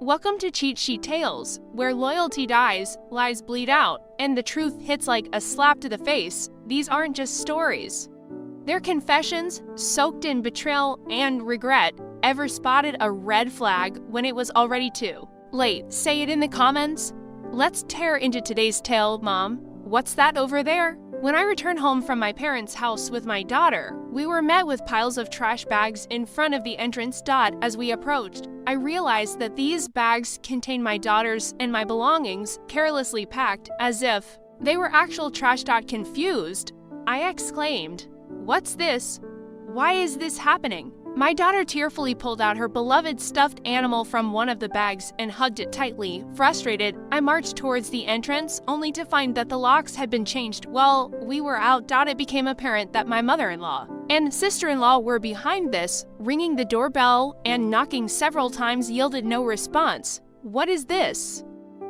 Welcome to Cheat Sheet Tales, where loyalty dies, lies bleed out, and the truth hits like a slap to the face. These aren't just stories. They're confessions, soaked in betrayal and regret. Ever spotted a red flag when it was already too late? Say it in the comments. Let's tear into today's tale, Mom. What's that over there? When I returned home from my parents' house with my daughter, we were met with piles of trash bags in front of the entrance. As we approached, I realized that these bags contained my daughter's and my belongings, carelessly packed as if they were actual trash. Confused, I exclaimed, "What's this? Why is this happening?" My daughter tearfully pulled out her beloved stuffed animal from one of the bags and hugged it tightly. Frustrated, I marched towards the entrance, only to find that the locks had been changed. While we were out, it became apparent that my mother-in-law and sister-in-law were behind this. Ringing the doorbell and knocking several times yielded no response. What is this?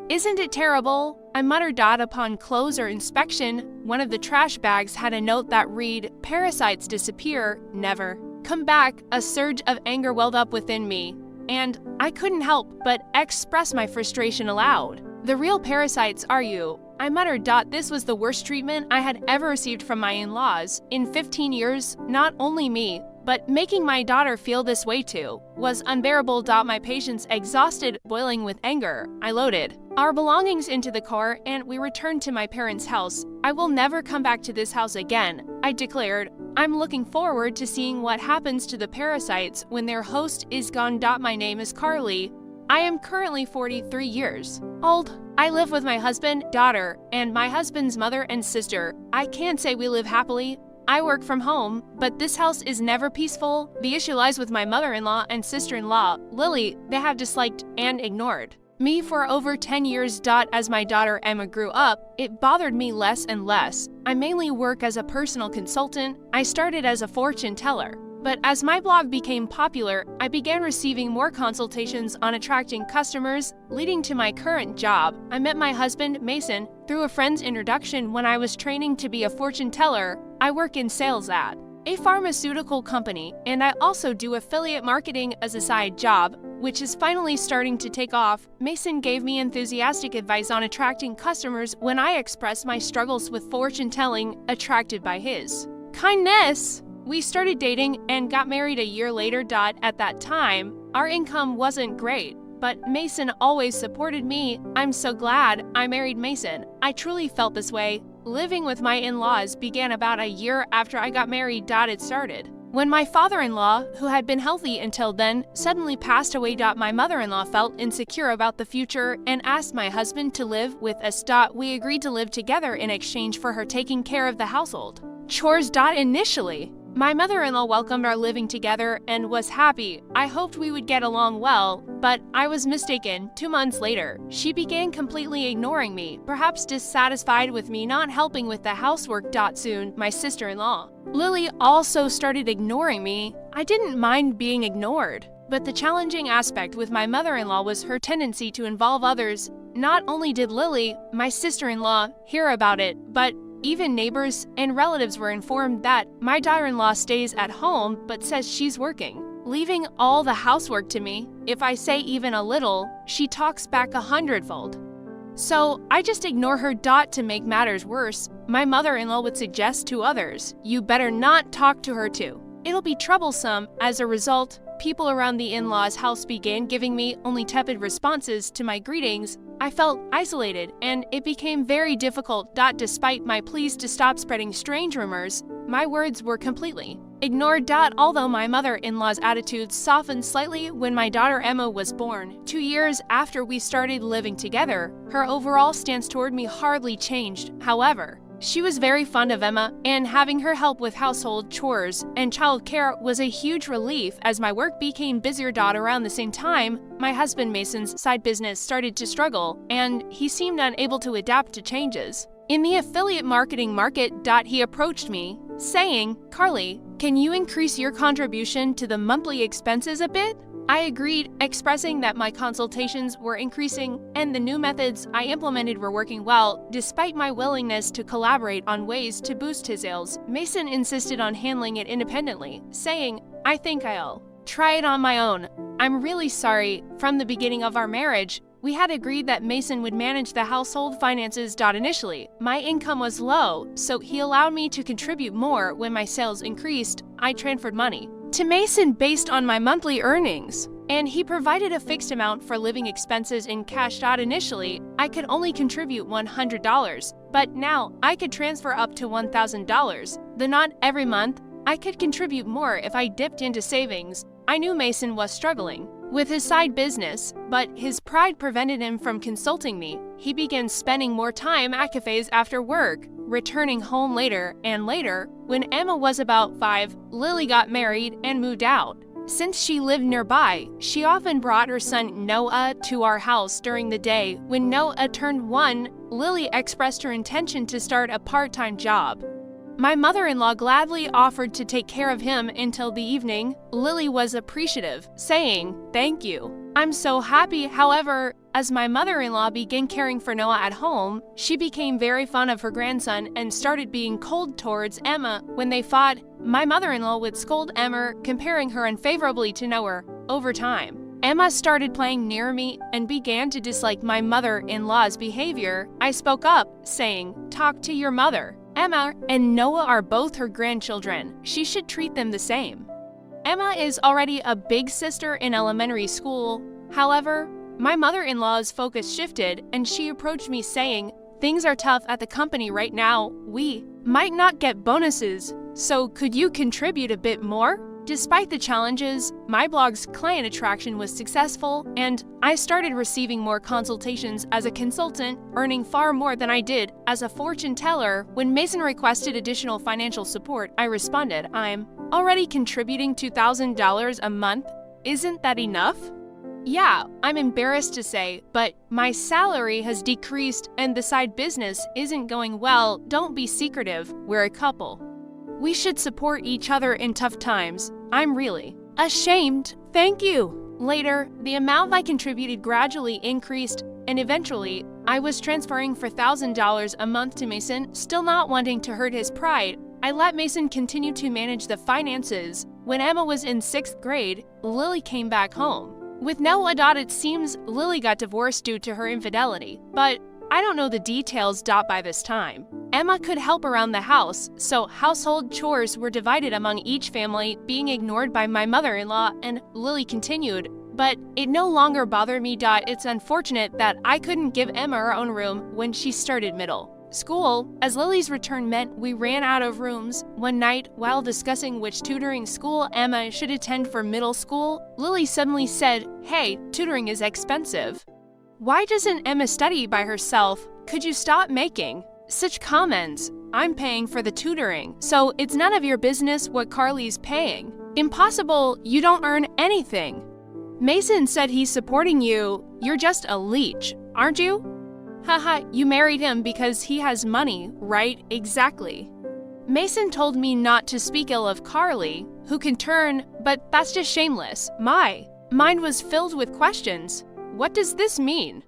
Isn't it terrible? I muttered. Upon closer inspection, one of the trash bags had a note that read, "Parasites disappear, never come back." A surge of anger welled up within me, and I couldn't help but express my frustration aloud. "The real parasites are you," I muttered. This was the worst treatment I had ever received from my in-laws in 15 years. Not only me, but making my daughter feel this way too was unbearable. My patience exhausted, boiling with anger, I loaded our belongings into the car and we returned to my parents' house. "I will never come back to this house again," I declared. "I'm looking forward to seeing what happens to the parasites when their host is gone." My name is Carly. I am currently 43 years old. I live with my husband, daughter, and my husband's mother and sister. I can't say we live happily. I work from home, but this house is never peaceful. The issue lies with my mother-in-law and sister-in-law, Lily. They have disliked and ignored me for over 10 years. As my daughter Emma grew up, it bothered me less and less. I mainly work as a personal consultant. I started as a fortune teller. But as my blog became popular, I began receiving more consultations on attracting customers, leading to my current job. I met my husband, Mason, through a friend's introduction when I was training to be a fortune teller. I work in sales at a pharmaceutical company, and I also do affiliate marketing as a side job, which is finally starting to take off. Mason gave me enthusiastic advice on attracting customers when I expressed my struggles with fortune telling, attracted by his kindness. We started dating and got married a year later. At that time, our income wasn't great, but Mason always supported me. I'm so glad I married Mason. I truly felt this way. Living with my in-laws began about a year after I got married. It started when my father-in-law, who had been healthy until then, suddenly passed away. My mother-in-law felt insecure about the future and asked my husband to live with us. We agreed to live together in exchange for her taking care of the household chores. Initially, my mother-in-law welcomed our living together and was happy. I hoped we would get along well, but I was mistaken. 2 months later, she began completely ignoring me, perhaps dissatisfied with me not helping with the housework. Soon, my sister-in-law, Lily, also started ignoring me. I didn't mind being ignored, but the challenging aspect with my mother-in-law was her tendency to involve others. Not only did Lily, my sister-in-law, hear about it, but even neighbors and relatives were informed that my daughter-in-law stays at home but says she's working, leaving all the housework to me. If I say even a little, she talks back 100-fold. So I just ignore her. To make matters worse, my mother-in-law would suggest to others, "You better not talk to her too. It'll be troublesome." As a result, people around the in-laws' house began giving me only tepid responses to my greetings. I felt isolated, and it became very difficult. Despite my pleas to stop spreading strange rumors, my words were completely ignored. Although my mother-in-law's attitude softened slightly when my daughter Emma was born, 2 years after we started living together, her overall stance toward me hardly changed. However, she was very fond of Emma, and having her help with household chores and childcare was a huge relief as my work became busier. Around the same time, my husband Mason's side business started to struggle, and he seemed unable to adapt to changes in the affiliate marketing market. He approached me, saying, "Carly, can you increase your contribution to the monthly expenses a bit?" I agreed, expressing that my consultations were increasing and the new methods I implemented were working well. Despite my willingness to collaborate on ways to boost his sales, Mason insisted on handling it independently, saying, "I think I'll try it on my own. I'm really sorry. From the beginning of our marriage, we had agreed that Mason would manage the household finances. Initially, my income was low, so he allowed me to contribute more. When my sales increased, I transferred money to Mason based on my monthly earnings, and he provided a fixed amount for living expenses in cash. Initially, I could only contribute $100, but now I could transfer up to $1,000. Though not every month, I could contribute more if I dipped into savings. I knew Mason was struggling with his side business, but his pride prevented him from consulting me. He began spending more time at cafes after work, returning home later and later. When Emma was about 5, Lily got married and moved out. Since she lived nearby, she often brought her son Noah to our house during the day. When Noah turned 1, Lily expressed her intention to start a part-time job. My mother-in-law gladly offered to take care of him until the evening. Lily was appreciative, saying, "Thank you. I'm so happy." However, as my mother-in-law began caring for Noah at home, she became very fond of her grandson and started being cold towards Emma. When they fought, my mother-in-law would scold Emma, comparing her unfavorably to Noah. Over time, Emma started playing near me and began to dislike my mother-in-law's behavior. I spoke up, saying, "Talk to your mother. Emma and Noah are both her grandchildren. She should treat them the same." Emma is already a big sister in elementary school. However, my mother-in-law's focus shifted and she approached me saying, "Things are tough at the company right now. We might not get bonuses, so could you contribute a bit more?" Despite the challenges, my blog's client attraction was successful, and I started receiving more consultations as a consultant, earning far more than I did as a fortune teller. When Mason requested additional financial support, I responded, "I'm already contributing $2,000 a month. Isn't that enough?" "Yeah, I'm embarrassed to say, but my salary has decreased and the side business isn't going well." Don't be secretive. We're a couple. We should support each other in tough times. I'm really ashamed. Thank you. Later, the amount I contributed gradually increased, and eventually, I was transferring for $1,000 a month to Mason. Still not wanting to hurt his pride, I let Mason continue to manage the finances. When Emma was in 6th grade, Lily came back home. With Noah, it seems Lily got divorced due to her infidelity, but I don't know the details. By this time, Emma could help around the house, so household chores were divided among each family, being ignored by my mother-in-law, and Lily continued, "But it no longer bothered me. It's unfortunate that I couldn't give Emma her own room when she started middle school, as Lily's return meant we ran out of rooms. One night, while discussing which tutoring school Emma should attend for middle school, Lily suddenly said, "Hey, tutoring is expensive. Why doesn't Emma study by herself? Could you stop making such comments? I'm paying for the tutoring, so it's none of your business what Carly's paying. Impossible, you don't earn anything. Mason said he's supporting you. You're just a leech, aren't you? Haha, you married him because he has money, right? Exactly. Mason told me not to speak ill of Carly, who can turn, but that's just shameless." My mind was filled with questions. What does this mean?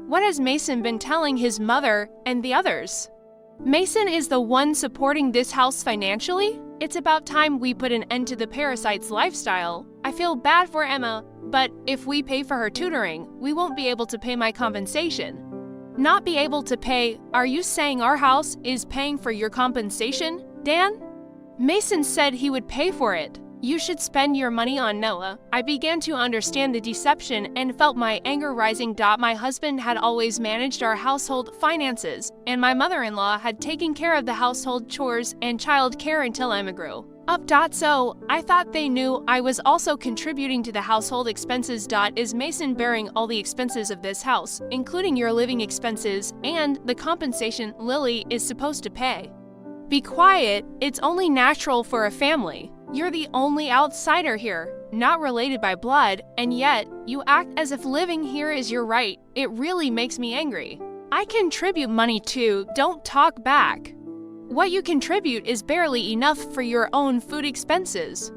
What has Mason been telling his mother and the others? Mason is the one supporting this house financially? It's about time we put an end to the parasite's lifestyle. I feel bad for Emma, but if we pay for her tutoring, we won't be able to pay my compensation. Not be able to pay? Are you saying our house is paying for your compensation, Dan? Mason said he would pay for it. You should spend your money on Noah. I began to understand the deception and felt my anger rising. My husband had always managed our household finances, and my mother-in-law had taken care of the household chores and child care until Emma grew up. So I thought they knew I was also contributing to the household expenses. Is Mason bearing all the expenses of this house, including your living expenses and the compensation Lily is supposed to pay? Be quiet. It's only natural for a family. You're the only outsider here, not related by blood, and yet you act as if living here is your right. It really makes me angry. I contribute money too. Don't talk back. What you contribute is barely enough for your own food expenses.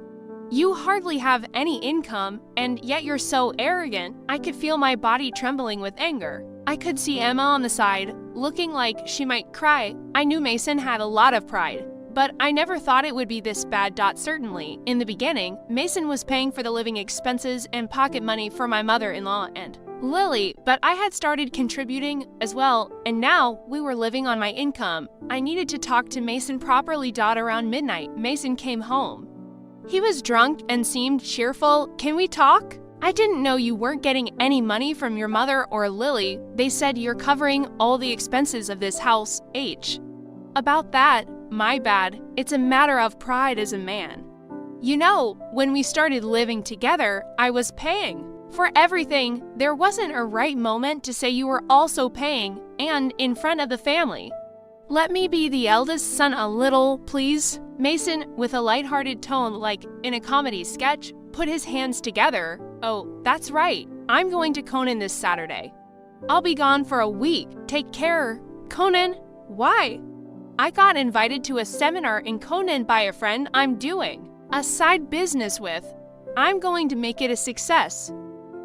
You hardly have any income, and yet you're so arrogant. I could feel my body trembling with anger. I could see Emma on the side, looking like she might cry. I knew Mason had a lot of pride. but I never thought it would be this bad. Certainly, in the beginning, Mason was paying for the living expenses and pocket money for my mother-in-law and Lily, but I had started contributing as well, and now we were living on my income. I needed to talk to Mason properly. Around midnight, Mason came home. He was drunk and seemed cheerful. Can we talk? I didn't know you weren't getting any money from your mother or Lily. They said you're covering all the expenses of this house. About that, my bad. It's a matter of pride as a man. You know, when we started living together, I was paying for everything. There wasn't a right moment to say you were also paying, and in front of the family. Let me be the eldest son a little, please. Mason, with a lighthearted tone like in a comedy sketch, put his hands together. Oh, that's right. I'm going to Conan this Saturday. I'll be gone for a week. Take care. Conan? Why? I got invited to a seminar in Conan by a friend I'm doing a side business with. I'm going to make it a success.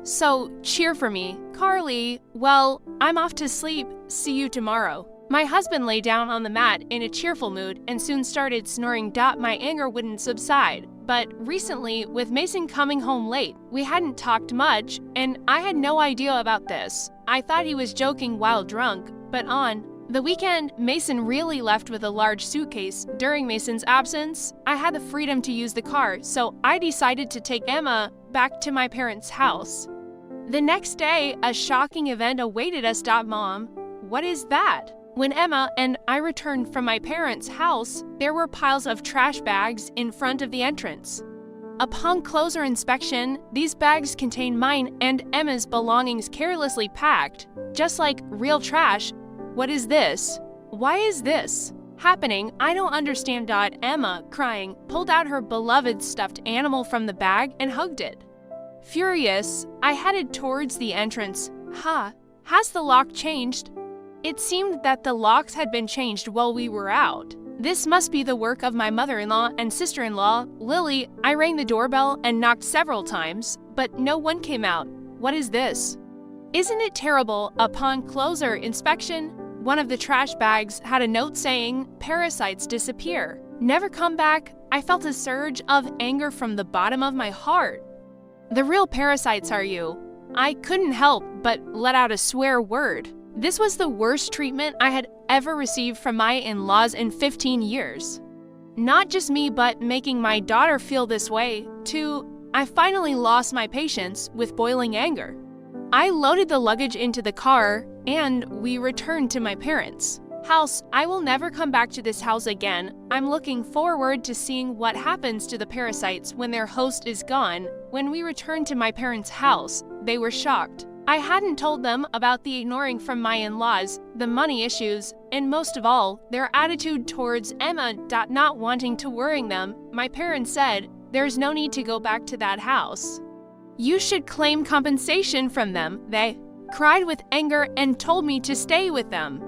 So, cheer for me. Carly, well, I'm off to sleep. See you tomorrow. My husband lay down on the mat in a cheerful mood and soon started snoring. My anger wouldn't subside. But recently, with Mason coming home late, we hadn't talked much, and I had no idea about this. I thought he was joking while drunk, but on the weekend, Mason really left with a large suitcase. During Mason's absence, I had the freedom to use the car, so I decided to take Emma back to my parents' house. The next day, a shocking event awaited us. Mom, what is that? When Emma and I returned from my parents' house, there were piles of trash bags in front of the entrance. Upon closer inspection, these bags contained mine and Emma's belongings carelessly packed, just like real trash. What is this? Why is this happening? I don't understand. Emma, crying, pulled out her beloved stuffed animal from the bag and hugged it. Furious, I headed towards the entrance. Has the lock changed? It seemed that the locks had been changed while we were out. This must be the work of my mother-in-law and sister-in-law, Lily. I rang the doorbell and knocked several times, but no one came out. What is this? Isn't it terrible? Upon closer inspection, one of the trash bags had a note saying, "Parasites disappear. Never come back." I felt a surge of anger from the bottom of my heart. The real parasites are you. I couldn't help but let out a swear word. This was the worst treatment I had ever received from my in-laws in 15 years. Not just me, but making my daughter feel this way, too. I finally lost my patience with boiling anger. I loaded the luggage into the car, and we returned to my parents' house. I will never come back to this house again. I'm looking forward to seeing what happens to the parasites when their host is gone. When we returned to my parents' house, they were shocked. I hadn't told them about the ignoring from my in-laws, the money issues, and most of all, their attitude towards Emma. Not wanting to worry them, my parents said, "There's no need to go back to that house. You should claim compensation from them." They cried with anger and told me to stay with them.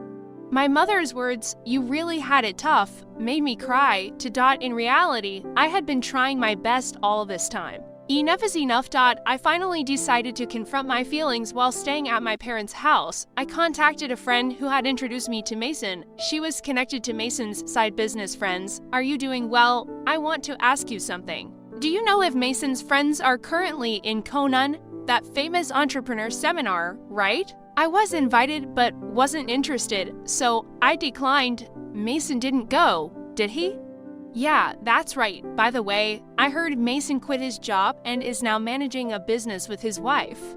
My mother's words, "You really had it tough," made me cry. In reality, I had been trying my best all this time. Enough is enough. I finally decided to confront my feelings while staying at my parents' house. I contacted a friend who had introduced me to Mason. She was connected to Mason's side business friends. "Are you doing well? I want to ask you something. Do you know if Mason's friends are currently in Conan, that famous entrepreneur seminar, right? I was invited but wasn't interested, so I declined." "Mason didn't go, did he?" "Yeah, that's right. By the way, I heard Mason quit his job and is now managing a business with his wife."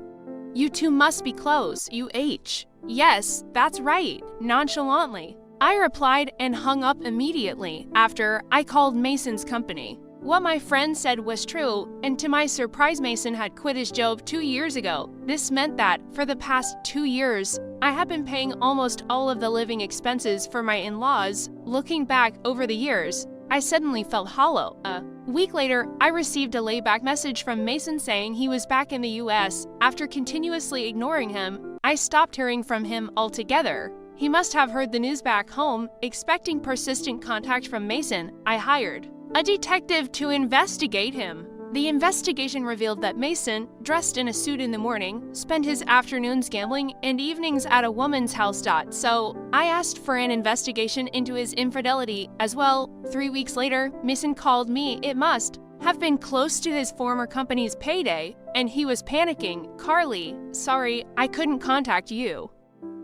"You two must be close, "Yes, that's right," nonchalantly. I replied and hung up immediately after I called Mason's company. What my friend said was true, and to my surprise, Mason had quit his job 2 years ago. This meant that, for the past 2 years, I had been paying almost all of the living expenses for my in-laws. Looking back over the years, I suddenly felt hollow. A week later, I received a layback message from Mason saying he was back in the US. After continuously ignoring him, I stopped hearing from him altogether. He must have heard the news back home. Expecting persistent contact from Mason, I hired a detective to investigate him. The investigation revealed that Mason, dressed in a suit in the morning, spent his afternoons gambling and evenings at a woman's house. So I asked for an investigation into his infidelity as well. 3 weeks later, Mason called me. It must have been close to his former company's payday, and he was panicking. Carly, sorry, I couldn't contact you.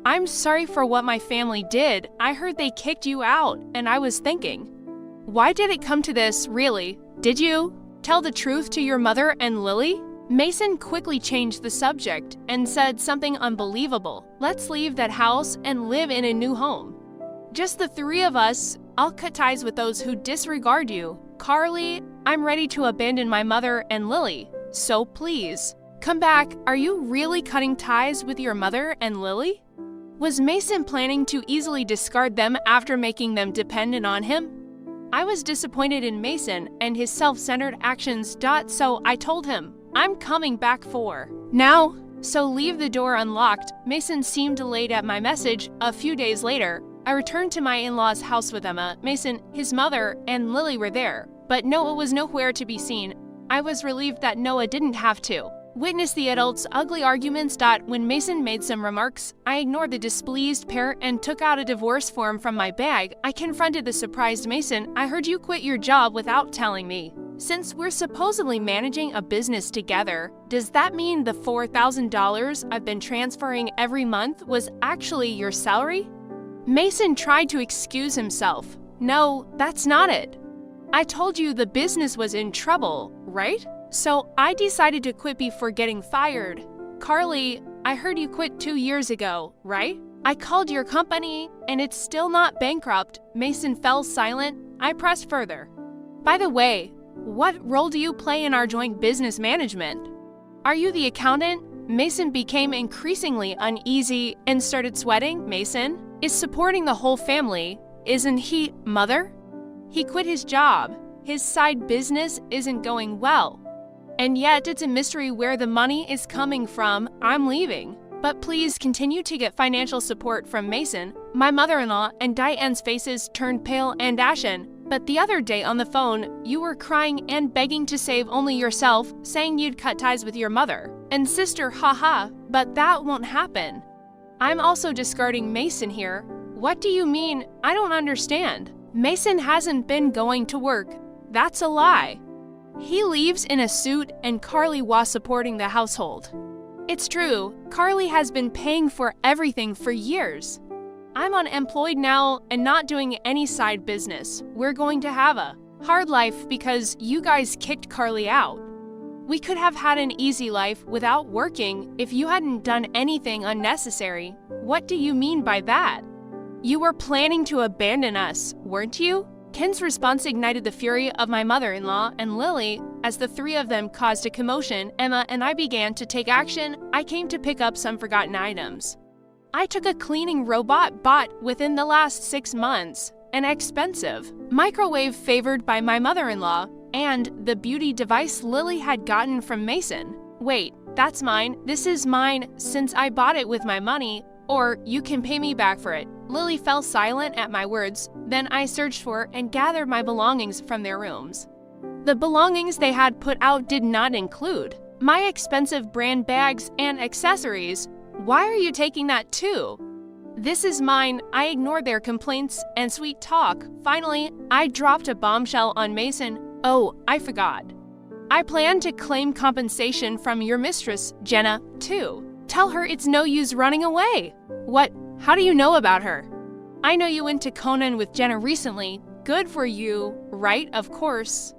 I'm sorry for what my family did. I heard they kicked you out, and I was thinking, why did it come to this, really? Did you tell the truth to your mother and Lily? Mason quickly changed the subject and said something unbelievable. Let's leave that house and live in a new home. Just the three of us. I'll cut ties with those who disregard you. Carly, I'm ready to abandon my mother and Lily. So please, come back. Are you really cutting ties with your mother and Lily? Was Mason planning to easily discard them after making them dependent on him? I was disappointed in Mason and his self-centered actions. So I told him, I'm coming back for now. So leave the door unlocked. Mason seemed delayed at my message. A few days later, I returned to my in-laws' house with Emma. Mason, his mother, and Lily were there, but Noah was nowhere to be seen. I was relieved that Noah didn't have to witness the adults' ugly arguments. When Mason made some remarks, I ignored the displeased pair and took out a divorce form from my bag. I confronted the surprised Mason. I heard you quit your job without telling me. Since we're supposedly managing a business together, does that mean the $4,000 I've been transferring every month was actually your salary? Mason tried to excuse himself. No, that's not it. I told you the business was in trouble, right? So I decided to quit before getting fired. Carly, I heard you quit 2 years ago, right? I called your company, and it's still not bankrupt. Mason fell silent. I pressed further. By the way, what role do you play in our joint business management? Are you the accountant? Mason became increasingly uneasy and started sweating. Mason is supporting the whole family, isn't he, mother? He quit his job. His side business isn't going well. And yet it's a mystery where the money is coming from. I'm leaving. But please continue to get financial support from Mason. My mother-in-law and Diane's faces turned pale and ashen. But the other day on the phone, you were crying and begging to save only yourself, saying you'd cut ties with your mother and sister, haha, but that won't happen. I'm also discarding Mason here. What do you mean? I don't understand. Mason hasn't been going to work. That's a lie. He leaves in a suit and Carly was supporting the household. It's true, Carly has been paying for everything for years. I'm unemployed now and not doing any side business. We're going to have a hard life because you guys kicked Carly out. We could have had an easy life without working if you hadn't done anything unnecessary. What do you mean by that? You were planning to abandon us, weren't you? Ken's response ignited the fury of my mother-in-law and Lily as the three of them caused a commotion. Emma and I began to take action. I came to pick up some forgotten items. I took a cleaning robot bought within the last 6 months, an expensive microwave favored by my mother-in-law, and the beauty device Lily had gotten from Mason. Wait, that's mine. This is mine since I bought it with my money, or you can pay me back for it. Lily fell silent at my words. Then I searched for and gathered my belongings from their rooms. The belongings they had put out did not include my expensive brand bags and accessories. Why are you taking that too? This is mine. I ignored their complaints and sweet talk. Finally, I dropped a bombshell on Mason. Oh, I forgot. I plan to claim compensation from your mistress, Jenna, too. Tell her it's no use running away. What? How do you know about her? I know you went to Conan with Jenna recently. Good for you, right? Of course.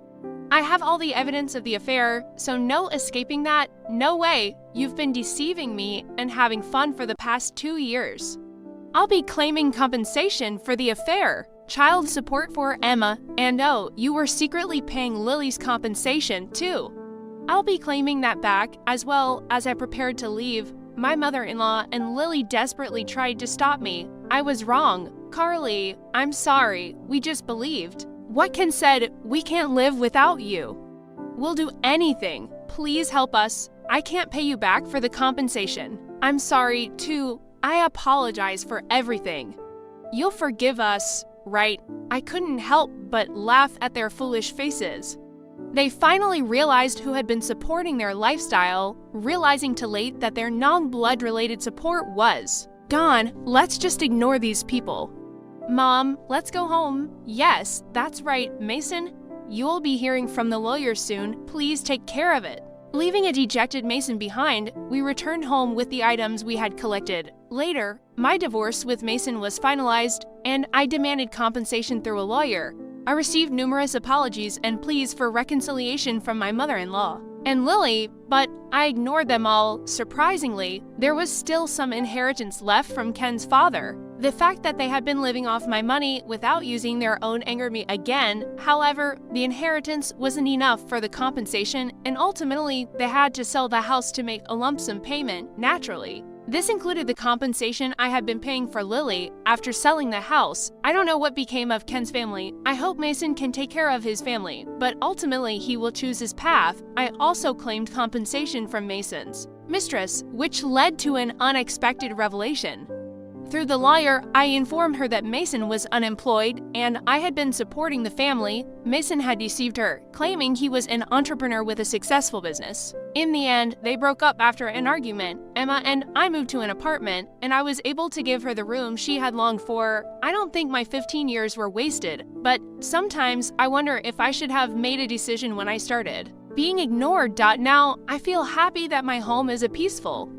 I have all the evidence of the affair, so no escaping that. No way. You've been deceiving me and having fun for the past 2 years. I'll be claiming compensation for the affair, child support for Emma, and oh, you were secretly paying Lily's compensation too. I'll be claiming that back as well. As I prepared to leave, my mother-in-law and Lily desperately tried to stop me. I was wrong. Carly, I'm sorry. We just believed. What Ken said, we can't live without you. We'll do anything. Please help us. I can't pay you back for the compensation. I'm sorry, too. I apologize for everything. You'll forgive us, right? I couldn't help but laugh at their foolish faces. They finally realized who had been supporting their lifestyle, realizing too late that their non-blood related support was gone. Let's just ignore these people. Mom, let's go home. Yes, that's right, Mason. You'll be hearing from the lawyer soon. Please take care of it. Leaving a dejected Mason behind, we returned home with the items we had collected. Later, my divorce with Mason was finalized, and I demanded compensation through a lawyer. I received numerous apologies and pleas for reconciliation from my mother-in-law and Lily, but I ignored them all. Surprisingly, there was still some inheritance left from Ken's father. The fact that they had been living off my money without using their own angered me again. However, the inheritance wasn't enough for the compensation, and ultimately, they had to sell the house to make a lump sum payment, naturally. This included the compensation I had been paying for Lily after selling the house. I don't know what became of Ken's family. I hope Mason can take care of his family, but ultimately he will choose his path. I also claimed compensation from Mason's mistress, which led to an unexpected revelation. Through the lawyer, I informed her that Mason was unemployed and I had been supporting the family. Mason had deceived her, claiming he was an entrepreneur with a successful business. In the end, they broke up after an argument. Emma and I moved to an apartment, and I was able to give her the room she had longed for. I don't think my 15 years were wasted, but sometimes I wonder if I should have made a decision when I started. Being ignored. Now, I feel happy that my home is peaceful.